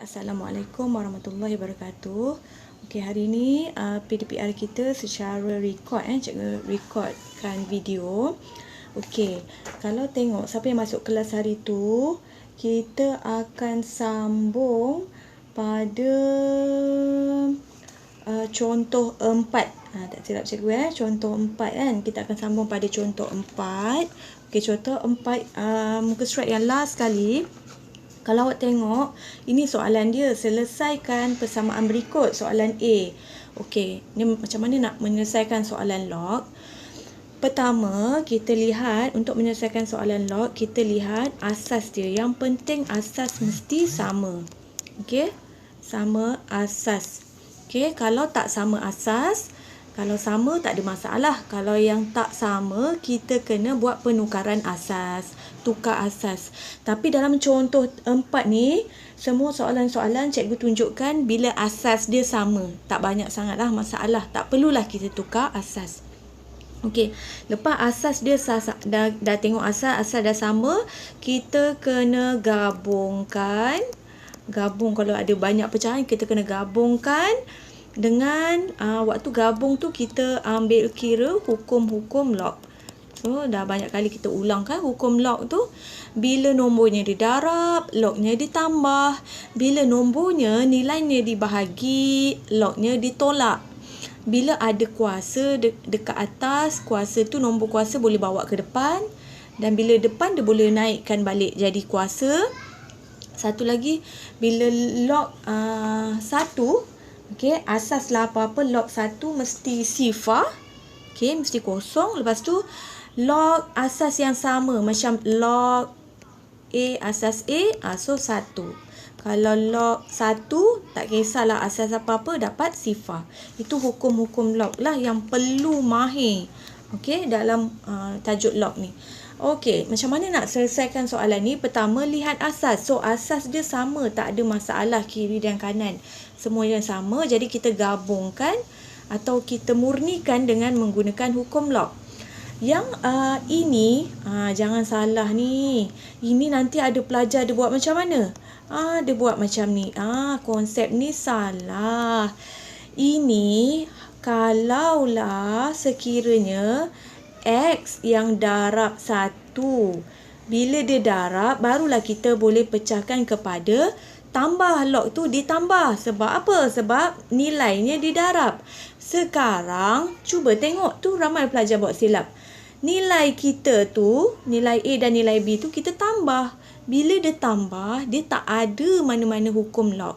Assalamualaikum warahmatullahi wabarakatuh. Okey, hari ni PDPR kita secara record cikgu recordkan video. Okey, kalau tengok siapa yang masuk kelas hari tu, kita akan sambung pada contoh 4. Tak silap cikgu contoh 4 kan. Kita akan sambung pada contoh 4. Okey, contoh 4 muka surat yang last sekali. Kalau awak tengok, ini soalan dia. Selesaikan persamaan berikut. Soalan A. Okey, ni macam mana nak menyelesaikan soalan log? Pertama, kita lihat untuk menyelesaikan soalan log, kita lihat asas dia. Yang penting asas mesti sama. Okey, sama asas. Okey, kalau tak sama asas, kalau sama tak ada masalah. Kalau yang tak sama, kita kena buat penukaran asas. Tukar asas. Tapi dalam contoh 4 ni, semua soalan-soalan cikgu tunjukkan bila asas dia sama. Tak banyak sangatlah masalah. Tak perlulah kita tukar asas. Okey, lepas asas dia dah tengok asas dah sama, kita kena gabungkan. Gabung kalau ada banyak pecahan, kita kena gabungkan dengan waktu gabung tu kita ambil kira hukum-hukum log. So, dah banyak kali kita ulang kan hukum log tu. Bila nombornya didarab, lognya ditambah. Bila nombornya, nilainya dibahagi, lognya ditolak. Bila ada kuasa dekat atas, kuasa tu nombor kuasa boleh bawa ke depan. Dan bila depan, dia boleh naikkan balik jadi kuasa. Satu lagi, bila log 1, okay, asaslah apa-apa, log 1 mesti sifar. Okay, mesti kosong. Lepas tu, log asas yang sama macam log A asas A, so 1. Kalau log 1, tak kisahlah asas apa-apa, dapat sifar. Itu hukum-hukum log lah yang perlu mahir, okay, dalam tajuk log ni. Okey, macam mana nak selesaikan soalan ni? Pertama, lihat asas. So, asas dia sama, tak ada masalah kiri dan kanan. Semua yang sama, jadi kita gabungkan atau kita murnikan dengan menggunakan hukum log. Yang ini, jangan salah ni. Ini nanti ada pelajar dia buat macam mana? Dia buat macam ni. Konsep ni salah. Ini, kalaulah sekiranya X yang darab 1. Bila dia darab, barulah kita boleh pecahkan kepada tambah. Log tu ditambah. Sebab apa? Sebab nilainya didarab. Sekarang, cuba tengok tu ramai pelajar buat silap. Nilai kita tu, nilai A dan nilai B tu kita tambah. Bila dia tambah, dia tak ada mana-mana hukum log.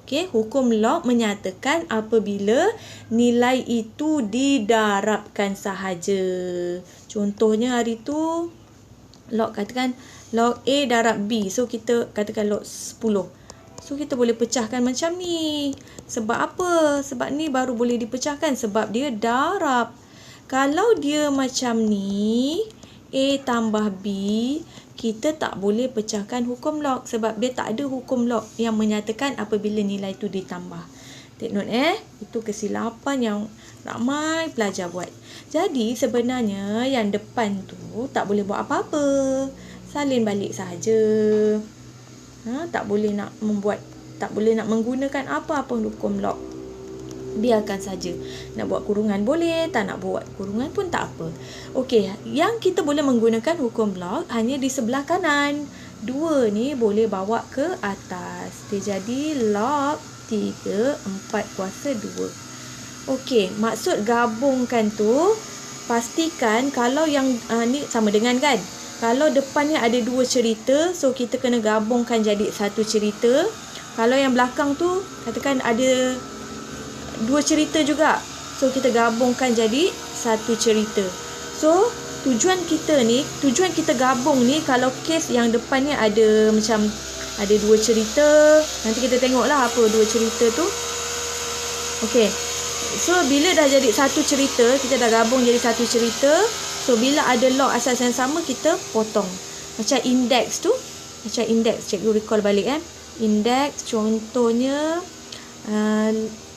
Okey, hukum log menyatakan apabila nilai itu didarabkan sahaja. Contohnya hari tu, log katakan log A darab B. So, kita katakan log 10. So, kita boleh pecahkan macam ni. Sebab apa? Sebab ni baru boleh dipecahkan. Sebab dia darab. Kalau dia macam ni, A tambah B, kita tak boleh pecahkan hukum log. Sebab dia tak ada hukum log yang menyatakan apabila nilai itu ditambah. Take note itu kesilapan yang ramai pelajar buat. Jadi sebenarnya yang depan tu tak boleh buat apa-apa. Salin balik sahaja. Tak boleh nak menggunakan apa-apa hukum log. Biarkan saja. Nak buat kurungan boleh, tak nak buat kurungan pun tak apa. Okey, yang kita boleh menggunakan hukum log hanya di sebelah kanan. 2 ni boleh bawa ke atas. Dia jadi log 3, 4 kuasa 2. Okey, maksud gabungkan tu, pastikan kalau yang ni sama dengan kan. Kalau depannya ada 2 cerita, so kita kena gabungkan jadi satu cerita. Kalau yang belakang tu, katakan ada 2 cerita juga. So, kita gabungkan jadi satu cerita. So, tujuan kita gabung ni, kalau kes yang depannya ada macam ada 2 cerita. Nanti kita tengoklah apa 2 cerita tu. Okey. So, bila dah jadi satu cerita, kita dah gabung jadi satu cerita. So, bila ada log asas yang sama, kita potong. Macam indeks tu. Macam indeks. Cikgu recall balik Indeks contohnya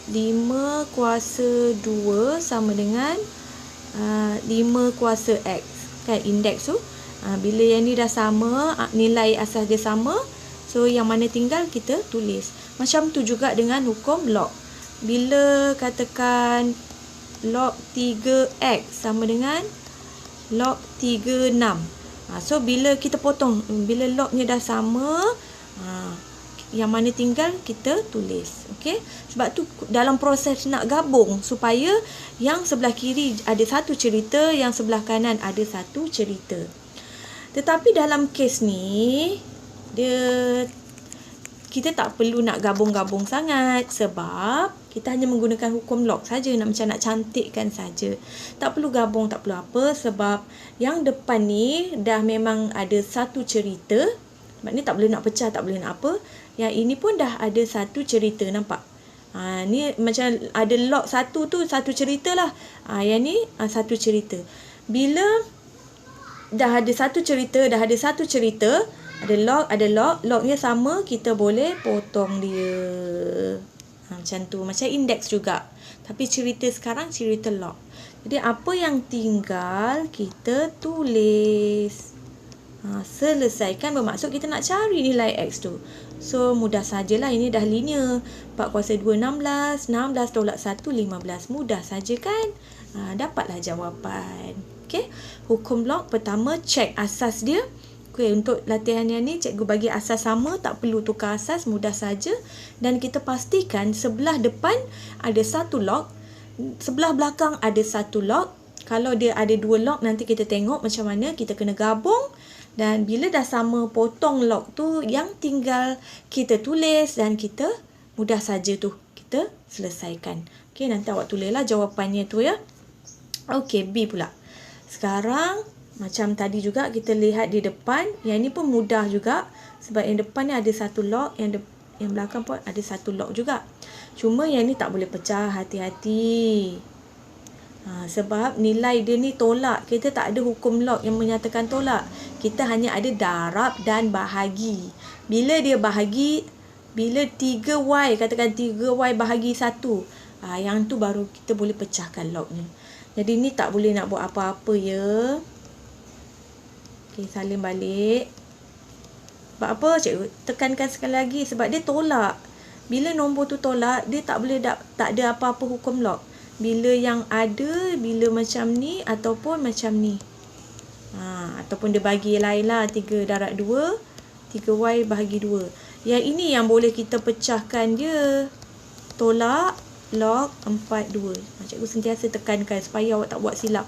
5 kuasa 2 sama dengan 5 kuasa X. Kan indeks tu. Bila yang ni dah sama, nilai asas dia sama. So yang mana tinggal kita tulis. Macam tu juga dengan hukum log. Bila katakan log 3x sama dengan log 36. So bila kita potong, bila lognya dah sama, yang mana tinggal kita tulis. Okey. Sebab tu dalam proses nak gabung supaya yang sebelah kiri ada satu cerita, yang sebelah kanan ada satu cerita. Tetapi dalam kes ni kita tak perlu nak gabung-gabung sangat sebab kita hanya menggunakan hukum log saja, nak cantikkan saja. Tak perlu gabung, tak perlu apa sebab yang depan ni dah memang ada satu cerita. Sebab ni tak boleh nak pecah, tak boleh nak apa. Yang ini pun dah ada satu cerita, nampak? Ni macam ada log satu tu satu cerita lah. Yang ni satu cerita. Bila dah ada satu cerita, ada log, lognya sama, kita boleh potong dia. Macam tu, macam indeks juga. Tapi cerita sekarang cerita log. Jadi apa yang tinggal kita tulis. Selesaikan bermaksud kita nak cari nilai X tu. So mudah sajalah, ini dah linear. 4 kuasa 2 16, 16 tolak 1 15. Mudah saja kan? Dapatlah jawapan. Okey. Hukum log pertama, cek asas dia. Okey, untuk latihan yang ni cikgu bagi asas sama, tak perlu tukar asas, mudah saja. Dan kita pastikan sebelah depan ada satu log, sebelah belakang ada satu log. Kalau dia ada dua log, nanti kita tengok macam mana kita kena gabung. Dan bila dah sama potong log tu, yang tinggal kita tulis dan kita mudah saja tu kita selesaikan. Okey, nanti awak tulislah jawapannya tu ya. Okey, B pula. Sekarang macam tadi juga kita lihat di depan, yang ni pun mudah juga sebab yang depan ni ada satu log, yang belakang pun ada satu log juga. Cuma yang ni tak boleh pecah, hati-hati. Sebab nilai dia ni tolak. Kita tak ada hukum log yang menyatakan tolak. Kita hanya ada darab dan bahagi. Bila dia bahagi, bila 3y, katakan 3y bahagi 1, yang tu baru kita boleh pecahkan lognya. Jadi ni tak boleh nak buat apa-apa ya. Okey, salin balik. Sebab apa cikgu tekankan sekali lagi? Sebab dia tolak. Bila nombor tu tolak, dia tak boleh tak ada apa-apa hukum log. Bila yang ada, bila macam ni ataupun macam ni. Ataupun dia bagi lain lah, 3 darab 2, 3y bahagi 2. Yang ini yang boleh kita pecahkan dia. Tolak log 42. Cikgu sentiasa tekankan supaya awak tak buat silap.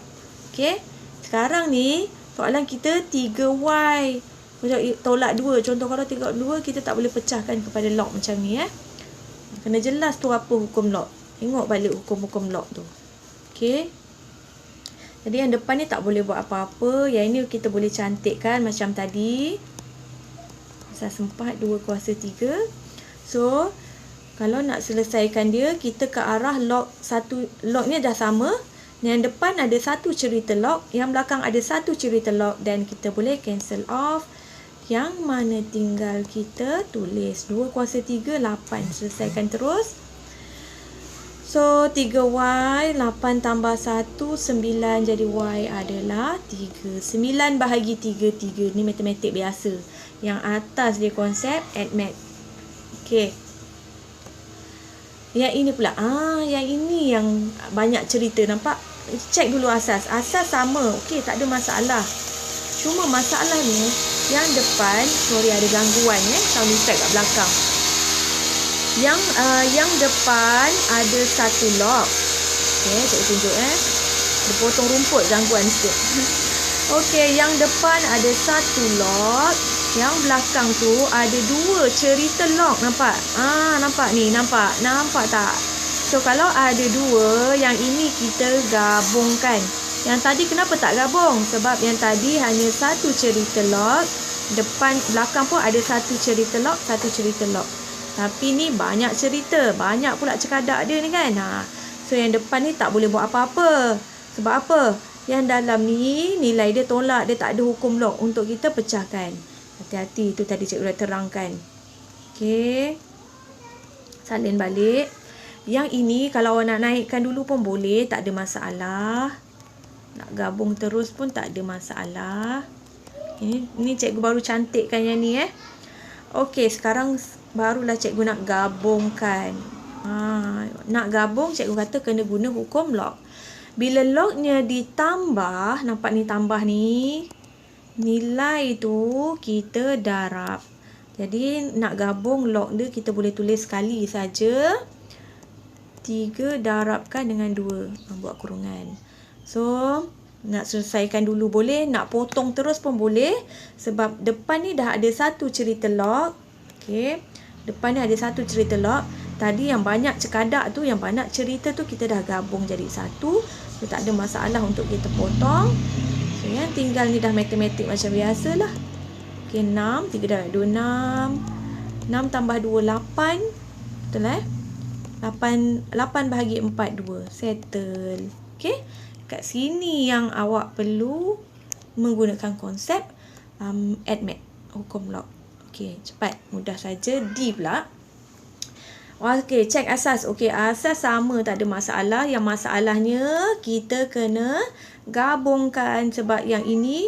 Okey. Sekarang ni soalan kita 3y tolak 2. Contoh kalau tolak 2, kita tak boleh pecahkan kepada log macam ni Kena jelas tu apa hukum log. Tengok balik hukum-hukum log tu. Okey. Jadi yang depan ni tak boleh buat apa-apa. Yang ini kita boleh cantikkan macam tadi. Asas 4, 2 kuasa 3. So, kalau nak selesaikan dia, kita ke arah log ni dah sama. Yang depan ada satu cerita log, yang belakang ada satu cerita log, dan kita boleh cancel off. Yang mana tinggal kita tulis 2 kuasa 3, 8. Selesaikan terus. So, 3y, 8 tambah 1, 9. Jadi, y adalah 3. 9 bahagi 3, 3. Ni matematik biasa. Yang atas dia konsep AddMath. Okey. Yang ini pula. Yang ini yang banyak cerita. Nampak? Cek dulu asas. Asas sama. Okey, tak ada masalah. Cuma masalahnya, yang depan, sorry ada gangguan sound effect kat belakang. Yang depan ada satu log. Okey, cikgu tunjuk Dia potong rumput, gangguan sikit. Okey, yang depan ada satu log, yang belakang tu ada dua cerita log, nampak? Nampak ni, nampak tak? So kalau ada dua, yang ini kita gabungkan. Yang tadi kenapa tak gabung? Sebab yang tadi hanya satu cerita log, depan belakang pun ada satu cerita log, satu cerita log. Tapi ni banyak cerita, banyak pula cekadak dia ni kan. So yang depan ni tak boleh buat apa-apa. Sebab apa? Yang dalam ni nilai dia tolak, dia tak ada hukum log untuk kita pecahkan. Hati-hati, itu tadi cikgu dah terangkan. Okey. Salin balik. Yang ini kalau awak nak naikkan dulu pun boleh, tak ada masalah. Nak gabung terus pun tak ada masalah. Ini cikgu baru cantikkan yang ni Okey, sekarang barulah cikgu nak gabungkan. Nak gabung, cikgu kata kena guna hukum log. Bila lognya ditambah, nampak ni tambah ni, nilai tu kita darab. Jadi nak gabung log dia, kita boleh tulis sekali saja. 3 darabkan dengan 2. Buat kurungan. So, nak selesaikan dulu boleh, nak potong terus pun boleh. Sebab depan ni dah ada satu cerita log. Okey. Depan ni ada satu cerita log. Tadi yang banyak cekadak tu, yang banyak cerita tu kita dah gabung jadi satu. So, tak ada masalah untuk kita potong. So, yang tinggal ni dah matematik macam biasalah. Okey, 6. 3 darab 2, 6. 6 tambah 2, 8. Betul 8 bahagi 4, 2. Settle. Okey. Kat sini yang awak perlu menggunakan konsep ADMAT, hukum log. Okey, cepat. Mudah saja. D pula. Okey, cek asas. Okey, asas sama, tak ada masalah. Yang masalahnya kita kena gabungkan sebab yang ini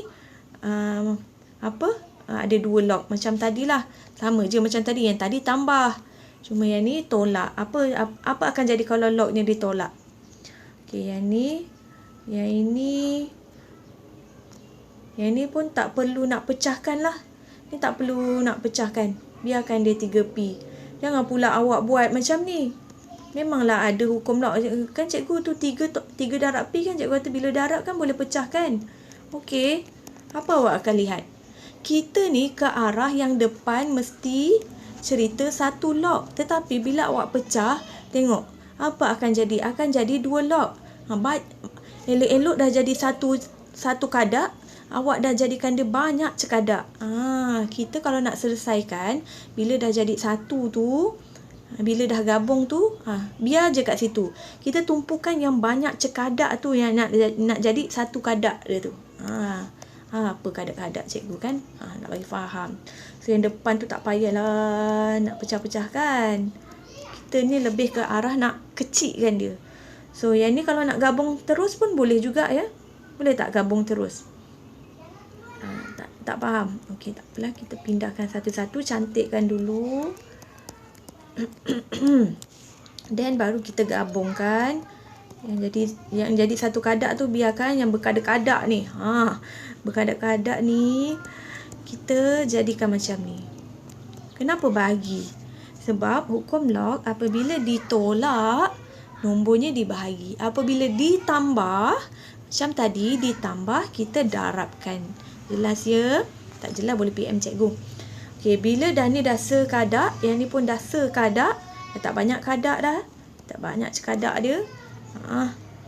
ada 2 log macam tadilah. Sama je macam tadi. Yang tadi tambah. Cuma yang ni tolak. Apa akan jadi kalau lognya ditolak? Okey, yang ini pun tak perlu nak pecahkan lah. Ni tak perlu nak pecahkan. Biarkan dia 3P. Jangan pula awak buat macam ni. Memanglah ada hukum log. Kan cikgu tu 3 darab P kan. Cikgu kata bila darab kan boleh pecahkan. Okey. Apa awak akan lihat? Kita ni ke arah yang depan mesti cerita 1 log. Tetapi bila awak pecah, tengok. Apa akan jadi? Akan jadi 2 log. Elok-elok dah jadi satu kadak, awak dah jadikan dia banyak cekadak. Kita kalau nak selesaikan, bila dah jadi satu tu, bila dah gabung tu, biar je kat situ. Kita tumpukan yang banyak cekadak tu yang nak jadi satu kadak dia tu. Apa kadak-kadak cikgu kan? Nak bagi faham. So yang depan tu tak payahlah nak pecah-pecahkan. Kita ni lebih ke arah nak kecilkan dia. So, yang ni kalau nak gabung terus pun boleh juga ya. Boleh tak gabung terus? Tak faham. Okey, tak apalah. Kita pindahkan satu-satu. Cantikkan dulu. Dan baru kita gabungkan. Yang jadi satu kadak tu biarkan yang berkadak-kadak ni. Berkadak-kadak ni kita jadikan macam ni. Kenapa bahagi? Sebab hukum log apabila ditolak, nombornya dibahagi. Apabila ditambah, macam tadi ditambah, kita darabkan. Jelas ya? Tak jelas boleh PM cikgu. Okey, bila dah ni dah sekadak, yang ni pun dah sekadak, dah tak banyak kadak dah. Tak banyak cekadak dia.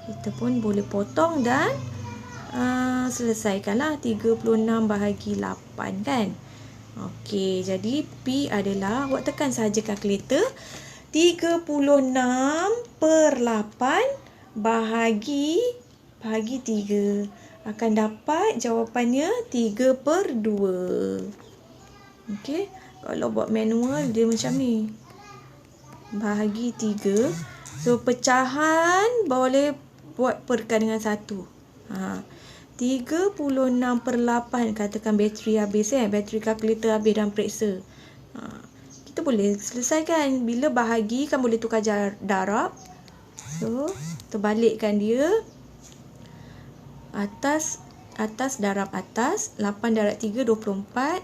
Kita pun boleh potong dan selesaikanlah 36 bahagi 8 kan. Okey, jadi P adalah, awak tekan saja kalkulator. 36 per 8 bahagi 3. Akan dapat jawapannya 3 per 2. Okey. Kalau buat manual dia macam ni. Bahagi 3. So pecahan boleh buat perkan dengan 1. 36 per 8. Katakan bateri habis bateri kalkulator habis dalam periksa. Kita boleh selesaikan. Bila bahagi kan boleh tukar darab. So, terbalikkan dia. Atas darab atas. 8 darab 3, 24.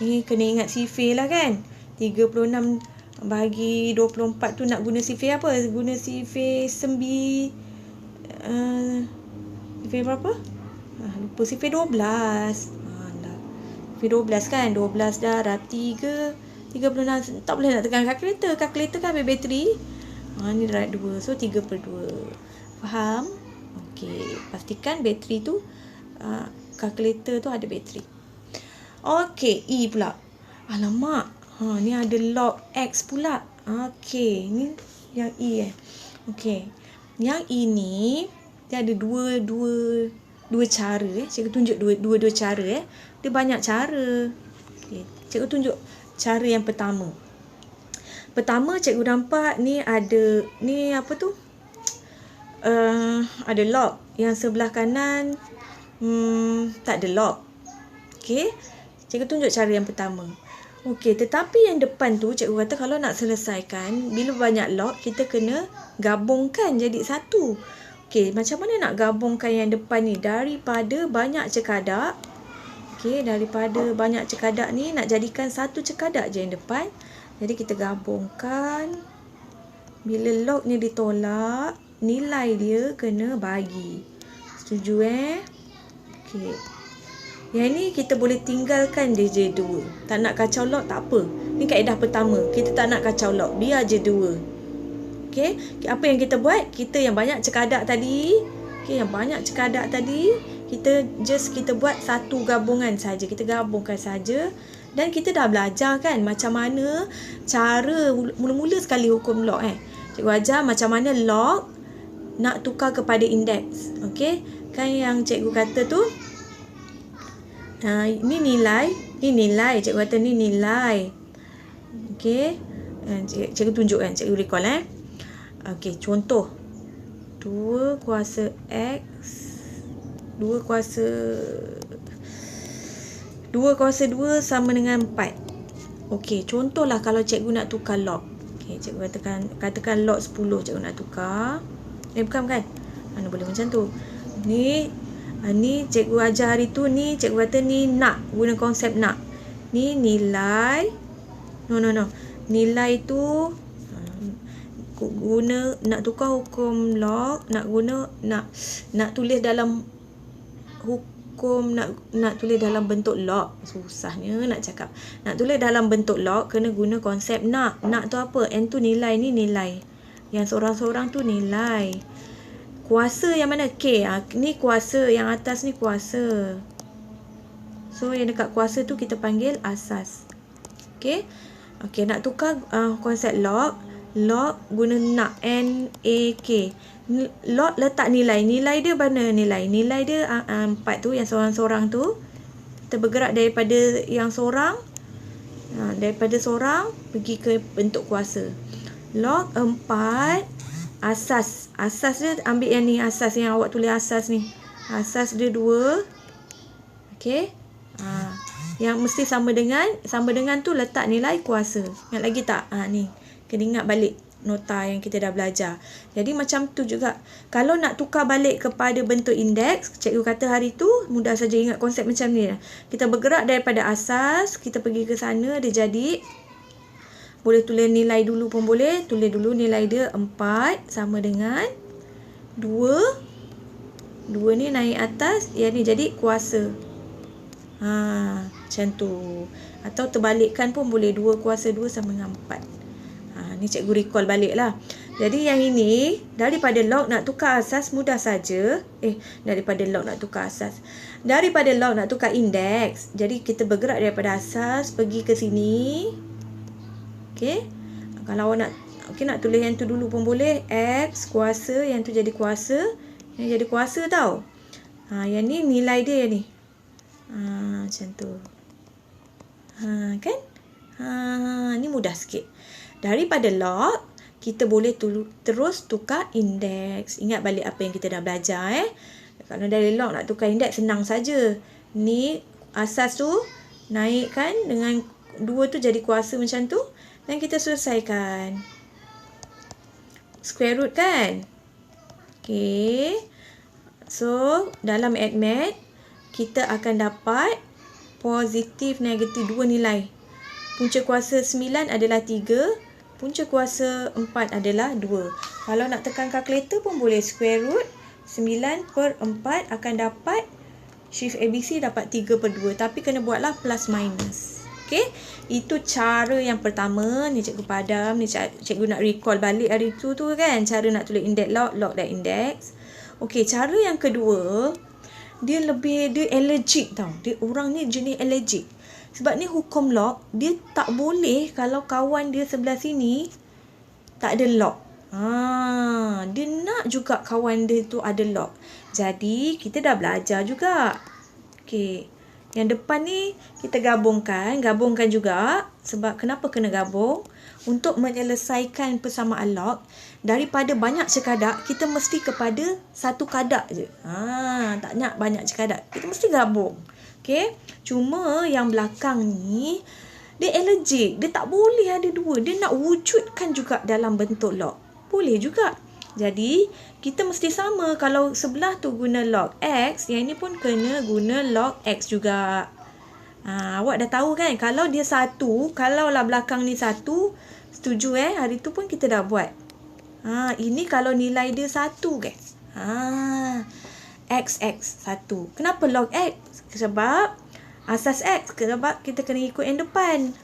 Ni kena ingat sifir lah kan. 36 bahagi 24 tu nak guna sifir apa? Guna sifir sifir berapa? Lupa, sifir 12. Sifir 12 kan? 12 darab 3, 36. Tak boleh nak tekan kalkulator. Kalkulator kan ambil bateri. Ni darab 2. So 3 per 2. Faham? Okey. Pastikan bateri tu, kalkulator tu ada bateri. Okey. E pula. Alamak. Ni ada log X pula. Okey. Ni yang E Okey. Yang E ni, dia ada dua cara Cikgu tunjuk dua cara Dia banyak cara. Okay. Cikgu tunjuk cara yang pertama. Pertama cikgu nampak ni ada apa tu? Ada log. Yang sebelah kanan tak ada log. Okey. Cikgu tunjuk cara yang pertama. Okey, tetapi yang depan tu cikgu kata kalau nak selesaikan, bila banyak lock, kita kena gabungkan jadi satu. Okey, macam mana nak gabungkan yang depan ni? Daripada banyak cekadak, okey, daripada banyak cekadak ni nak jadikan satu cekadak je yang depan. Jadi kita gabungkan. Bila log ni ditolak, nilai dia kena bagi. Setuju Okey. Yang ni kita boleh tinggalkan dia je 2. Tak nak kacau log tak apa. Ni kaedah pertama. Kita tak nak kacau log. Biar je 2. Okey. Apa yang kita buat? Kita yang banyak cekadak tadi. Okey, yang banyak cekadak tadi. Kita buat satu gabungan saja. Kita gabungkan saja. Dan kita dah belajar kan macam mana cara mula-mula sekali hukum log Cikgu ajar macam mana log nak tukar kepada indeks. Okey. Kan yang cikgu kata tu ini nilai, cikgu kata ni nilai. Okey. Cikgu tunjuk kan, cikgu recall Okey, contoh 2 kuasa X 2 kuasa 2 sama dengan 4. Okey, contohlah kalau cikgu nak tukar log. Okey, cikgu katakan log 10 cikgu nak tukar. Bukan. Mana boleh macam tu. Ni cikgu ajar hari tu ni cikgu kata ni nak guna konsep nak. Ni nilai. No. Nilai tu guna nak tukar hukum log, nak tulis dalam hukum nak tulis dalam bentuk log. Susahnya nak cakap. Nak tulis dalam bentuk log kena guna konsep nak. Nak tu apa? N tu nilai, ni nilai. Yang seorang-seorang tu nilai. Kuasa yang mana? K. Ni kuasa. Yang atas ni kuasa. So, yang dekat kuasa tu kita panggil asas. Okay. Okay, nak tukar konsep log. Log guna nak. N-A-K. Log letak nilai. Nilai dia mana nilai? Nilai dia 4 tu. Yang seorang-seorang tu. Kita bergerak daripada yang seorang. Daripada seorang pergi ke bentuk kuasa. Log 4. Asas dia ambil yang ni, asas yang awak tulis asas ni. Asas dia 2. Okey. Yang mesti sama dengan tu letak nilai kuasa. Ingat lagi tak? Ni. Kena ingat balik nota yang kita dah belajar. Jadi macam tu juga. Kalau nak tukar balik kepada bentuk indeks, cikgu kata hari tu mudah saja ingat konsep macam ni. Kita bergerak daripada asas, kita pergi ke sana, dia jadi. Boleh tulis nilai dulu pun boleh. Tulis dulu nilai dia 4 sama dengan 2. 2 ni naik atas. Yang ni jadi kuasa. Macam tu. Atau terbalikkan pun boleh. 2 kuasa 2 sama dengan 4. Ni cikgu recall balik lah. Jadi yang ini. Daripada log nak tukar asas mudah saja. Daripada log nak tukar asas. Daripada log nak tukar indeks. Jadi kita bergerak daripada asas. Pergi ke sini. Okey. Kalau awak nak tulis yang tu dulu pun boleh. X kuasa, yang tu jadi kuasa. Yang jadi kuasa tau. Yang ni nilai dia ni. Macam tu. Kan? Ni mudah sikit. Daripada log, kita boleh terus tukar indeks. Ingat balik apa yang kita dah belajar Kalau dari log nak tukar indeks senang saja. Ni asas tu naikkan dengan 2 tu jadi kuasa macam tu. Dan kita selesaikan. Square root kan? Okay. So, dalam AddMath, kita akan dapat positif, negatif 2 nilai. Punca kuasa 9 adalah 3. Punca kuasa 4 adalah 2. Kalau nak tekan kalkulator pun boleh. Square root 9/4 akan dapat shift ABC dapat 3/2. Tapi kena buatlah plus minus. Okay, itu cara yang pertama. Ni cikgu padam. Ni cikgu nak recall balik hari tu kan. Cara nak tulis indeks log dan indeks. Okay, cara yang kedua. Dia allergic tau. Orang ni jenis allergic. Sebab ni hukum log. Dia tak boleh kalau kawan dia sebelah sini tak ada log. Dia nak juga kawan dia tu ada log. Jadi, kita dah belajar juga. Okay. Yang depan ni kita gabungkan juga. Sebab kenapa kena gabung? Untuk menyelesaikan persamaan log. Daripada banyak cekadak, kita mesti kepada satu kadak je. Tak nak banyak cekadak. Kita mesti gabung. Okay. Cuma yang belakang ni, Dia allergic. Dia tak boleh ada dua. Dia nak wujudkan juga dalam bentuk log. Boleh juga. Jadi, kita mesti sama. Kalau sebelah tu guna log X, yang ini pun kena guna log X juga. Awak dah tahu kan? Kalau dia satu, kalaulah belakang ni satu, setuju hari tu pun kita dah buat. Ini kalau nilai dia satu guys. X 1. Kenapa log X? Sebab asas X. Sebab kita kena ikut yang depan.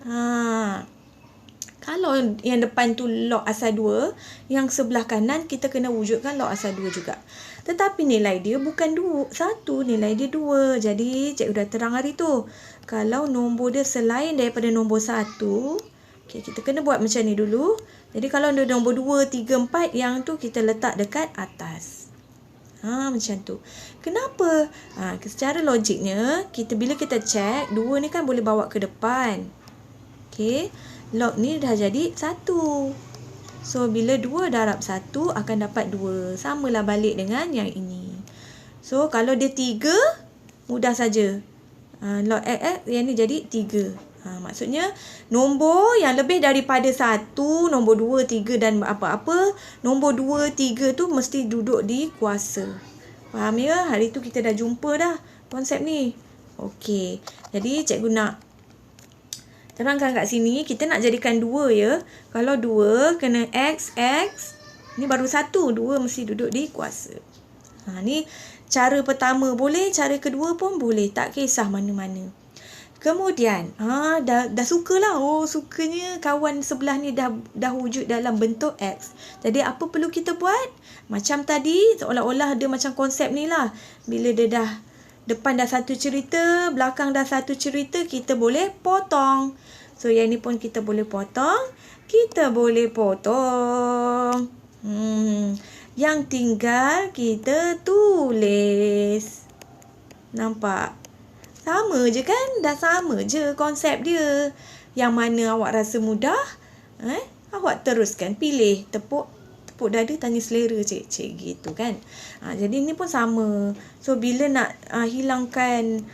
Kalau yang depan tu log asal 2, yang sebelah kanan kita kena wujudkan log asal 2 juga. Tetapi nilai dia bukan 1, nilai dia 2. Jadi cikgu dah terang hari tu. Kalau nombor dia selain daripada nombor 1, okay, kita kena buat macam ni dulu. Jadi kalau ada nombor 2, 3, 4, yang tu kita letak dekat atas. Macam tu. Kenapa? Secara logiknya, bila kita check, 2 ni kan boleh bawa ke depan. Okay. Log ni dah jadi 1. So, bila 2 darab 1 akan dapat 2. Samalah balik dengan yang ini. So, kalau dia 3, mudah saja. Log X, yang ni jadi 3. Maksudnya, nombor yang lebih daripada 1, nombor 2, 3 dan apa-apa, nombor 2, 3 tu mesti duduk di kuasa. Faham ya? Hari tu kita dah jumpa dah konsep ni. Okey. Jadi, cikgu nak terangkan kat sini, kita nak jadikan 2 ya. Kalau 2, kena X. Ni baru 1, 2 mesti duduk di kuasa. Ni cara pertama boleh, cara kedua pun boleh. Tak kisah mana-mana. Kemudian, dah sukalah. Sukanya kawan sebelah ni dah wujud dalam bentuk X. Jadi, apa perlu kita buat? Macam tadi, seolah-olah ada macam konsep ni lah. Bila dia dah, depan dah satu cerita, belakang dah satu cerita, kita boleh potong. So, yang ni pun kita boleh potong. Kita boleh potong. Yang tinggal kita tulis. Nampak? Sama je kan? Dah sama je konsep dia. Yang mana awak rasa mudah, awak teruskan. Pilih tepuk dada, tanya selera cik gitu kan. Jadi ni pun sama. So bila nak hilangkan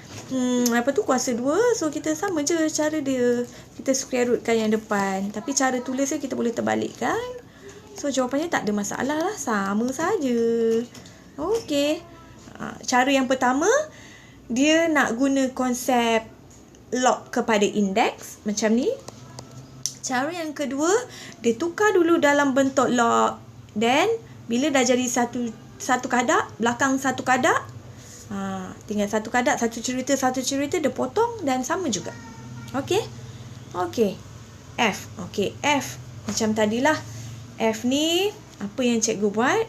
kuasa 2, so kita sama je cara dia. Kita square rootkan yang depan. Tapi cara tulisnya kita boleh terbalikkan. So jawapannya tak ada masalah lah. Sama saja. Okey. Cara yang pertama, dia nak guna konsep log kepada indeks macam ni. Cara yang kedua, dia tukar dulu dalam bentuk log. Then, bila dah jadi satu kadak, belakang satu kadak, tinggal satu kadak, satu cerita, dia potong dan sama juga. Okey? Okey. F. Okey, F. Macam tadilah. F ni, apa yang cikgu buat?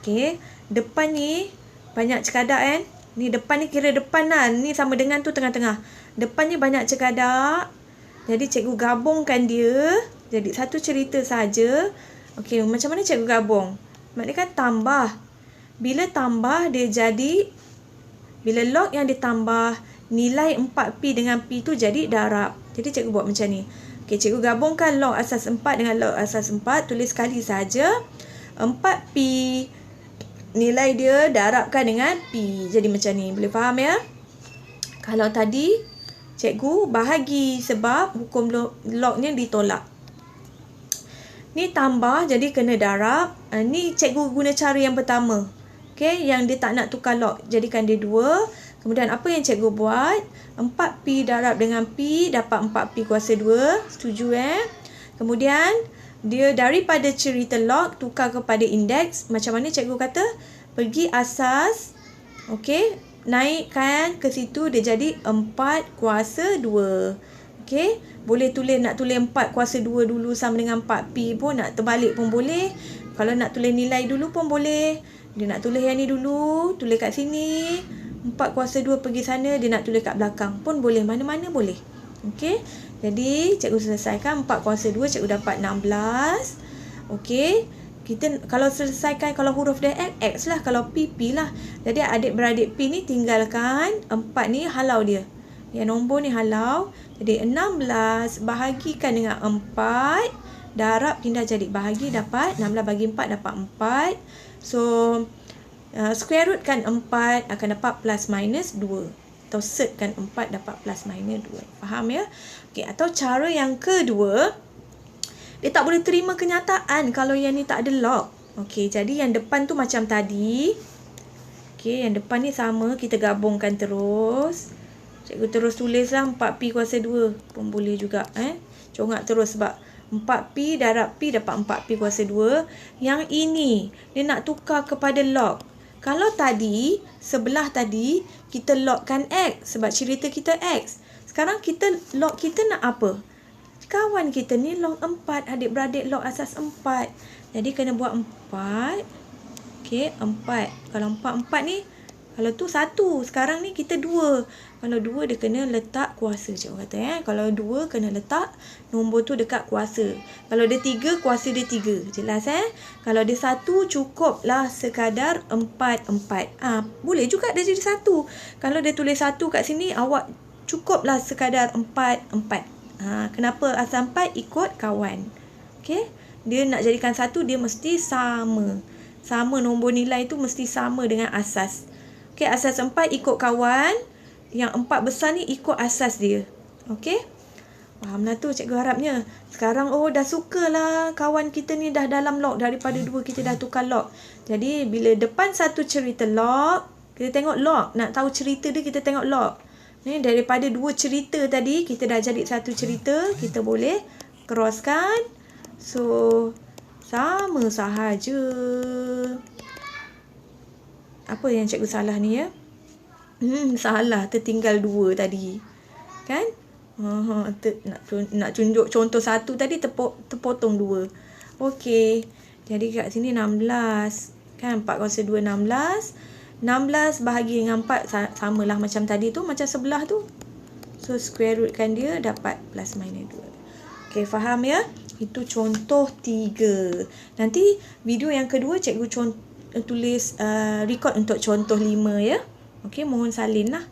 Okey. Depan ni, banyak cekadak kan? Ni depan ni kira depan lah. Ni sama dengan tu tengah-tengah. Depan ni banyak cekadak. Jadi cikgu gabungkan dia. Jadi satu cerita saja. Okey, macam mana cikgu gabung? Maknanya kan tambah. Bila tambah dia jadi, bila log yang ditambah, nilai 4P dengan P tu jadi darab. Jadi cikgu buat macam ni. Okey, cikgu gabungkan log asas 4 dengan log asas 4. Tulis sekali saja. 4P nilai dia darabkan dengan P. Jadi macam ni. Boleh faham ya? Kalau tadi, cikgu bahagi sebab hukum lognya ditolak. Ni tambah, jadi kena darab. Ni cikgu guna cara yang pertama. Okay, yang dia tak nak tukar log. Jadikan dia 2. Kemudian apa yang cikgu buat? 4P darab dengan P, dapat 4P kuasa 2. Setuju Kemudian, dia daripada cerita log, tukar kepada indeks. Macam mana cikgu kata? Pergi asas. Okay, naikkan ke situ, dia jadi 4 kuasa 2. Okay, boleh nak tulis 4 kuasa 2 dulu sama dengan 4P pun, nak terbalik pun boleh. Kalau nak tulis nilai dulu pun boleh. Dia nak tulis yang ni dulu, tulis kat sini. 4 kuasa 2 pergi sana, dia nak tulis kat belakang pun boleh. Mana-mana boleh. Okay, jadi cikgu selesaikan 4 kuasa 2, cikgu dapat 16. Okay, kita kalau selesaikan, kalau huruf dia X lah, kalau P lah. Jadi adik-beradik P ni tinggalkan 4 ni, halau dia. Yang nombor ni halau. Jadi 16 bahagikan dengan 4. Darab pindah jadi bahagi, dapat 16 bagi 4 dapat 4. So square root kan 4 akan dapat plus minus 2. atau setkan 4 dapat plus minus 2. Faham ya? Okey, atau cara yang kedua, dia tak boleh terima kenyataan kalau yang ni tak ada log. Okey, jadi yang depan tu macam tadi. Okey, yang depan ni sama, kita gabungkan terus. Cikgu terus tulislah 4Pi kuasa 2 pun boleh juga. Congak terus sebab 4Pi darab Pi dapat 4Pi kuasa 2. Yang ini, dia nak tukar kepada log. Kalau tadi, sebelah tadi, kita logkan X sebab cerita kita X. Sekarang kita log kita nak apa? Kawan kita ni log 4, adik-beradik log asas 4. Jadi kena buat 4. Okey, 4. Kalau 4 ni, kalau tu 1. Sekarang ni kita 2. Kalau 2 dia kena letak kuasa. Cikgu kata kalau 2 kena letak nombor tu dekat kuasa. Kalau dia 3, kuasa dia 3. Jelas Kalau dia 1, cukuplah sekadar 4. Boleh juga dia jadi 1. Kalau dia tulis 1 kat sini, awak cukuplah sekadar 4. Kenapa asal 4? Ikut kawan. Okey? Dia nak jadikan 1, dia mesti sama. Sama nombor nilai tu mesti sama dengan asas. Okey, asas 4 ikut kawan. Yang 4 besar ni ikut asas dia. Okey? Fahamlah tu cikgu harapnya. Sekarang dah sukalah kawan kita ni dah dalam log. Daripada 2 kita dah tukar log. Jadi bila depan satu cerita log, kita tengok log. Nak tahu cerita dia, kita tengok log. Ni daripada 2 cerita tadi, kita dah jadi satu cerita. Kita boleh crosskan. So, sama sahaja. Apa yang cikgu salah ni ya? Salah, tertinggal 2 tadi. Kan? Nak tunjuk contoh 1 tadi terpotong 2. Okey. Jadi kat sini 16. Kan 4 kuasa 2 16. 16 bahagi dengan 4 samalah macam tadi tu, macam sebelah tu. So square rootkan dia dapat plus minus 2. Okey, faham ya? Itu contoh 3. Nanti video yang kedua cikgu tulis record untuk contoh 5 ya. Okey, mohon salinlah.